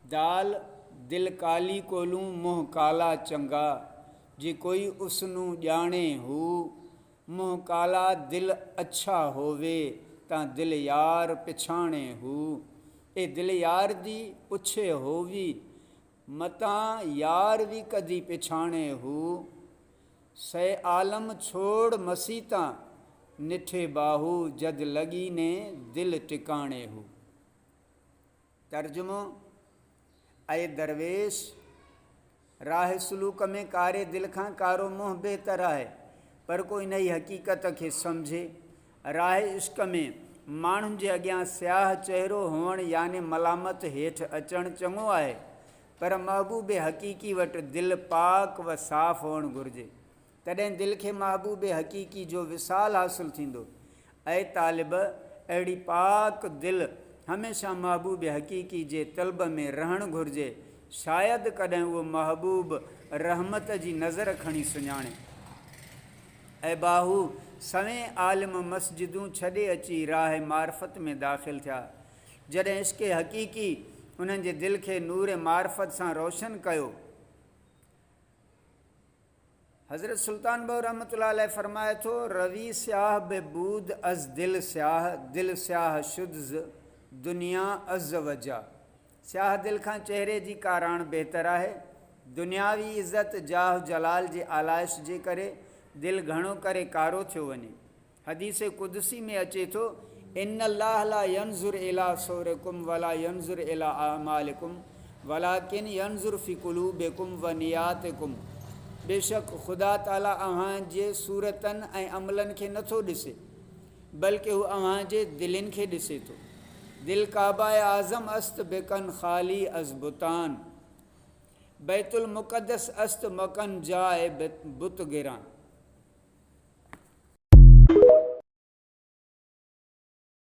दाल दिल काली कोलूं मुँह काला चंगा, जे कोई उसनूं जाने हू मुँह काला दिल अच्छा होवे तां दिल यार पिछाणे हू। ये दिल यार दी पुछे होवी मतां यार भी कदी पिछाणे हू। सै आलम छोड़ मसीता निठे बाहू जद लगी ने दिल टिकाणे हू। तर्जुमो, अय दरवेश राह सलूक में कारे दिल खां कारो मुँह बेहतर है, पर कोई नई हकीकत के समझे। राह इश्क में माण्हुनि जे अॻियां स्याह चहिरो हुअणु याने मलामत हेठि अचणु चङो आहे, पर महबूब हक़ीक़ी वटि दिलि पाक व साफ़ हुअणु घुरिजे, तॾहिं दिलि खे महबूब हक़ीक़ी जो विसाल हासिलु थींदो। ऐं तालिब, अहिड़ी पाक दिलि हमेशह महबूब हक़ीक़ी जे तलब में रहणु घुरिजे, शायदि कॾहिं उहो महबूब रहमत जी नज़र खणी सुञाणे। ऐं बाहू सवें आलिम मस्जिदूं छॾे अची राह मार्फत में दाख़िल थिया। जॾहिं इश्क़ हक़ीक़ी उन्हनि जे दिलि खे नूर मार्फत सां रोशन कयो। हज़रत सुल्तान बहू रहमतुल्लाह अलैह फरमाए थो, रवी स्याह बेबूद अज़ दिल स्याह, दिल स्याह शुद्ज़ दुनिया अज़ वजा। स्याह दिल खां चहिरे जी काराण बहितर आहे। दुनियावी इज़त जाह जलाल जे आलाइश जे करे दिलि घणो करे कारो थियो वञे। हदीस कुदसी में अचे थो, इन अल्लाह ला यंज़ुर इला सोरकुम वला यंज़ुर इला अमालिकुम वलाकिन यंज़ुर फी कुलूबिकुम व नियातिकुम। बेशक ख़ुदा ताला अव्हां जे सूरतनि ऐं अमलनि खे नथो ॾिसे, बल्कि हू अव्हां जे दिलनि खे ॾिसे थो। दिल काबा आज़म अस्त बेकन ख़ाली अज़ बुतान, बैतुल मुक़द्दस अस्त मकन जाए बुत गिरान।